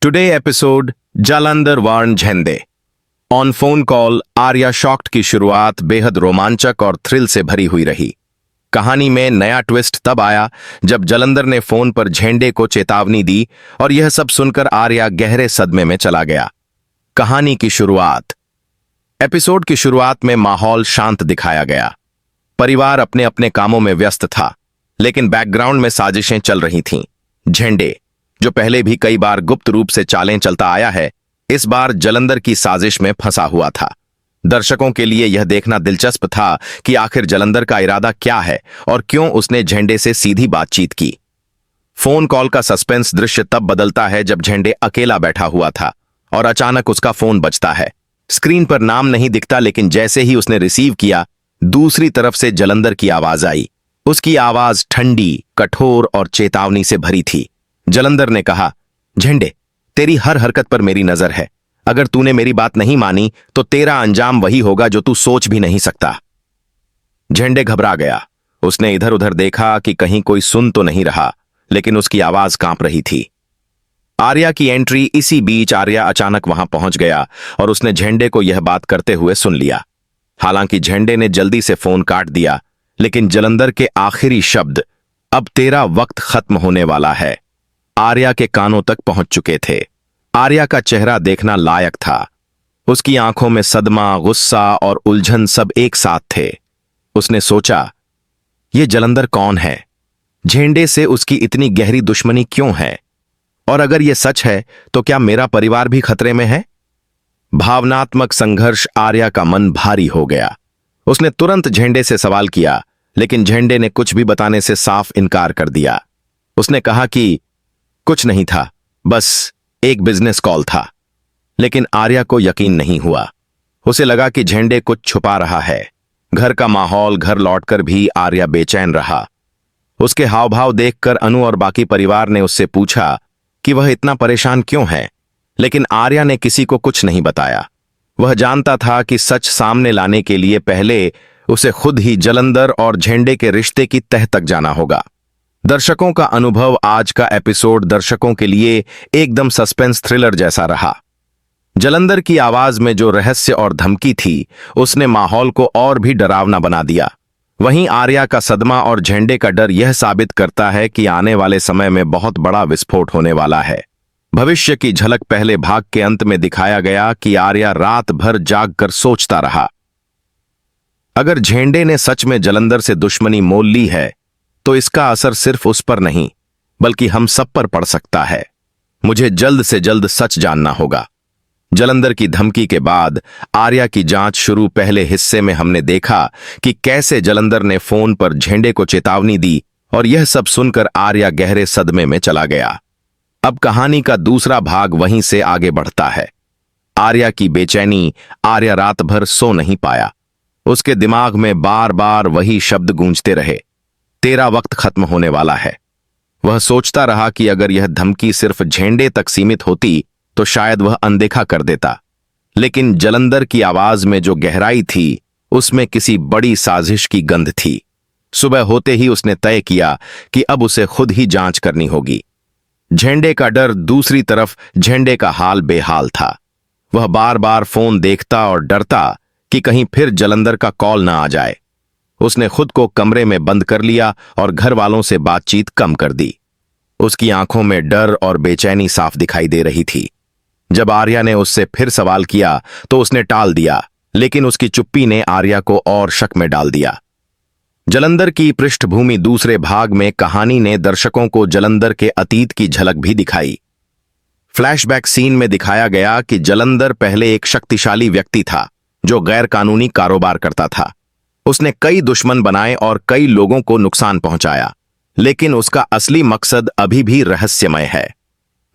Today episode Jalandhar warn झेंडे। On phone call Arya shocked की शुरुआत बेहद रोमांचक और थ्रिल से भरी हुई रही। कहानी में नया ट्विस्ट तब आया जब जालंधर ने फोन पर झेंडे को चेतावनी दी और यह सब सुनकर आर्या गहरे सदमे में चला गया। कहानी की शुरुआत। एपिसोड की शुरुआत में माहौल शांत दिखाया गया। परिवार अपने अपने कामों में व्यस्त था, लेकिन बैकग्राउंड में साजिशें चल रही थीं। झेंडे, जो पहले भी कई बार गुप्त रूप से चालें चलता आया है, इस बार जालंधर की साजिश में फंसा हुआ था। दर्शकों के लिए यह देखना दिलचस्प था कि आखिर जालंधर का इरादा क्या है और क्यों उसने झेंडे से सीधी बातचीत की। फोन कॉल का सस्पेंस दृश्य तब बदलता है जब झेंडे अकेला बैठा हुआ था और अचानक उसका फोन बजता है। स्क्रीन पर नाम नहीं दिखता, लेकिन जैसे ही उसने रिसीव किया, दूसरी तरफ से जालंधर की आवाज आई। उसकी आवाज ठंडी, कठोर और चेतावनी से भरी थी। जालंधर ने कहा, झेंडे, तेरी हर हरकत पर मेरी नजर है। अगर तूने मेरी बात नहीं मानी तो तेरा अंजाम वही होगा जो तू सोच भी नहीं सकता। झेंडे घबरा गया। उसने इधर उधर देखा कि कहीं कोई सुन तो नहीं रहा, लेकिन उसकी आवाज कांप रही थी। आर्या की एंट्री। इसी बीच आर्या अचानक वहां पहुंच गया और उसने झेंडे को यह बात करते हुए सुन लिया। हालांकि झेंडे ने जल्दी से फोन काट दिया, लेकिन जालंधर के आखिरी शब्द, अब तेरा वक्त खत्म होने वाला है, आर्या के कानों तक पहुंच चुके थे। आर्या का चेहरा देखना लायक था। उसकी आंखों में सदमा, गुस्सा और उलझन सब एक साथ थे। उसने सोचा, यह जालंधर कौन है? झेंडे से उसकी इतनी गहरी दुश्मनी क्यों है? और अगर यह सच है तो क्या मेरा परिवार भी खतरे में है? भावनात्मक संघर्ष। आर्या का मन भारी हो गया। उसने तुरंत झेंडे से सवाल किया, लेकिन झेंडे ने कुछ भी बताने से साफ इनकार कर दिया। उसने कहा कि कुछ नहीं था, बस एक बिजनेस कॉल था। लेकिन आर्या को यकीन नहीं हुआ। उसे लगा कि झेंडे कुछ छुपा रहा है। घर का माहौल घर लौटकर भी आर्या बेचैन रहा। उसके हाव भाव देखकर अनु और बाकी परिवार ने उससे पूछा कि वह इतना परेशान क्यों है, लेकिन आर्या ने किसी को कुछ नहीं बताया। वह जानता था कि सच सामने लाने के लिए पहले उसे खुद ही जालंधर और झेंडे के रिश्ते की तह तक जाना होगा। दर्शकों का अनुभव। आज का एपिसोड दर्शकों के लिए एकदम सस्पेंस थ्रिलर जैसा रहा। जालंधर की आवाज में जो रहस्य और धमकी थी, उसने माहौल को और भी डरावना बना दिया। वहीं आर्या का सदमा और झेंडे का डर यह साबित करता है कि आने वाले समय में बहुत बड़ा विस्फोट होने वाला है। भविष्य की झलक पहले भाग के अंत में दिखाया गया कि आर्या रात भर जागकर सोचता रहा। अगर झेंडे ने सच में जालंधर से दुश्मनी मोल ली है, तो इसका असर सिर्फ उस पर नहीं, बल्कि हम सब पर पड़ सकता है। मुझे जल्द से जल्द सच जानना होगा। जालंधर की धमकी के बाद आर्या की जांच शुरू। पहले हिस्से में हमने देखा कि कैसे जालंधर ने फोन पर झेंडे को चेतावनी दी और यह सब सुनकर आर्या गहरे सदमे में चला गया। अब कहानी का दूसरा भाग वहीं से आगे बढ़ता है। आर्या की बेचैनी। आर्या रात भर सो नहीं पाया। उसके दिमाग में बार बार वही शब्द गूंजते रहे, तेरा वक्त खत्म होने वाला है। वह सोचता रहा कि अगर यह धमकी सिर्फ झेंडे तक सीमित होती तो शायद वह अनदेखा कर देता, लेकिन जालंधर की आवाज में जो गहराई थी, उसमें किसी बड़ी साजिश की गंध थी। सुबह होते ही उसने तय किया कि अब उसे खुद ही जांच करनी होगी। झेंडे का डर। दूसरी तरफ झेंडे का हाल बेहाल था। वह बार बार फोन देखता और डरता कि कहीं फिर जालंधर का कॉल न आ जाए। उसने खुद को कमरे में बंद कर लिया और घर वालों से बातचीत कम कर दी। उसकी आंखों में डर और बेचैनी साफ दिखाई दे रही थी। जब आर्या ने उससे फिर सवाल किया तो उसने टाल दिया, लेकिन उसकी चुप्पी ने आर्या को और शक में डाल दिया। जालंधर की पृष्ठभूमि। दूसरे भाग में कहानी ने दर्शकों को जालंधर के अतीत की झलक भी दिखाई। फ्लैशबैक सीन में दिखाया गया कि जालंधर पहले एक शक्तिशाली व्यक्ति था जो गैर कानूनी कारोबार करता था। उसने कई दुश्मन बनाए और कई लोगों को नुकसान पहुंचाया, लेकिन उसका असली मकसद अभी भी रहस्यमय है।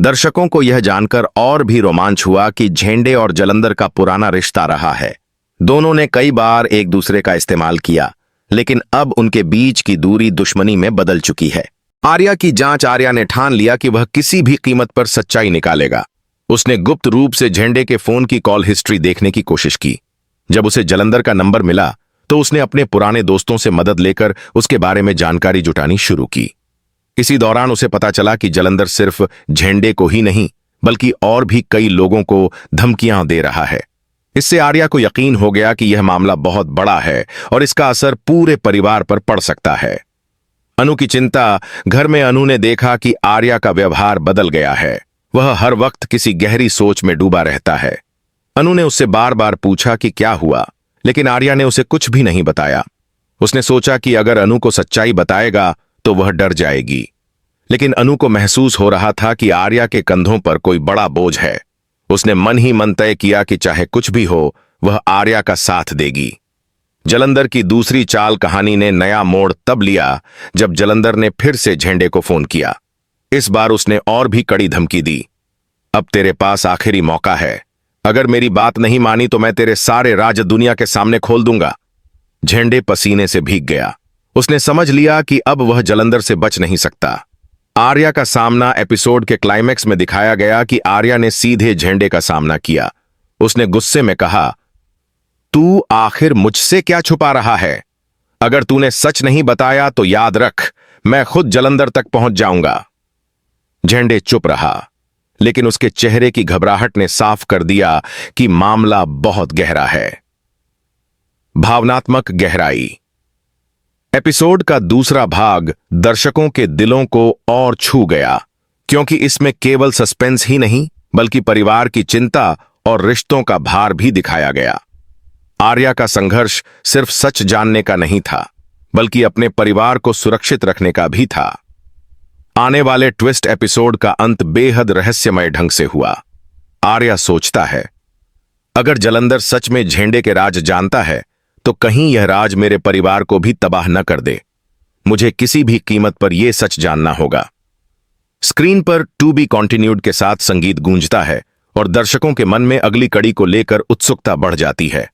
दर्शकों को यह जानकर और भी रोमांच हुआ कि झेंडे और जालंधर का पुराना रिश्ता रहा है। दोनों ने कई बार एक दूसरे का इस्तेमाल किया, लेकिन अब उनके बीच की दूरी दुश्मनी में बदल चुकी है। आर्या की जांच। आर्या ने ठान लिया कि वह किसी भी कीमत पर सच्चाई निकालेगा। उसने गुप्त रूप से झेंडे के फोन की कॉल हिस्ट्री देखने की कोशिश की। जब उसे जालंधर का नंबर मिला तो उसने अपने पुराने दोस्तों से मदद लेकर उसके बारे में जानकारी जुटानी शुरू की। इसी दौरान उसे पता चला कि जालंधर सिर्फ झेंडे को ही नहीं, बल्कि और भी कई लोगों को धमकियां दे रहा है। इससे आर्या को यकीन हो गया कि यह मामला बहुत बड़ा है और इसका असर पूरे परिवार पर पड़ सकता है। अनु की चिंता। घर में अनु ने देखा कि आर्या का व्यवहार बदल गया है। वह हर वक्त किसी गहरी सोच में डूबा रहता है। अनु ने उससे बार बार पूछा कि क्या हुआ, लेकिन आर्या ने उसे कुछ भी नहीं बताया। उसने सोचा कि अगर अनु को सच्चाई बताएगा तो वह डर जाएगी, लेकिन अनु को महसूस हो रहा था कि आर्या के कंधों पर कोई बड़ा बोझ है। उसने मन ही मन तय किया कि चाहे कुछ भी हो, वह आर्या का साथ देगी। जलंधर की दूसरी चाल कहानी ने नया मोड़ तब लिया जब जलंधर ने फिर से झेंडे को फोन किया। इस बार उसने और भी कड़ी धमकी दी। अब तेरे पास आखिरी मौका है। अगर मेरी बात नहीं मानी तो मैं तेरे सारे राज दुनिया के सामने खोल दूंगा। झेंडे पसीने से भीग गया। उसने समझ लिया कि अब वह जलंधर से बच नहीं सकता। आर्या का सामना एपिसोड के क्लाइमैक्स में दिखाया गया कि आर्या ने सीधे झेंडे का सामना किया। उसने गुस्से में कहा, तू आखिर मुझसे क्या छुपा रहा है? अगर तूने सच नहीं बताया तो याद रख, मैं खुद जलंधर तक पहुंच जाऊंगा। झेंडे चुप रहा, लेकिन उसके चेहरे की घबराहट ने साफ कर दिया कि मामला बहुत गहरा है। भावनात्मक गहराई। एपिसोड का दूसरा भाग दर्शकों के दिलों को और छू गया, क्योंकि इसमें केवल सस्पेंस ही नहीं बल्कि परिवार की चिंता और रिश्तों का भार भी दिखाया गया। आर्या का संघर्ष सिर्फ सच जानने का नहीं था, बल्कि अपने परिवार को सुरक्षित रखने का भी था। आने वाले ट्विस्ट एपिसोड का अंत बेहद रहस्यमय ढंग से हुआ। आर्या सोचता है, अगर जलंधर सच में झेंडे के राज जानता है तो कहीं यह राज मेरे परिवार को भी तबाह न कर दे। मुझे किसी भी कीमत पर यह सच जानना होगा। स्क्रीन पर टू बी कॉन्टिन्यूड के साथ संगीत गूंजता है और दर्शकों के मन में अगली कड़ी को लेकर उत्सुकता बढ़ जाती है।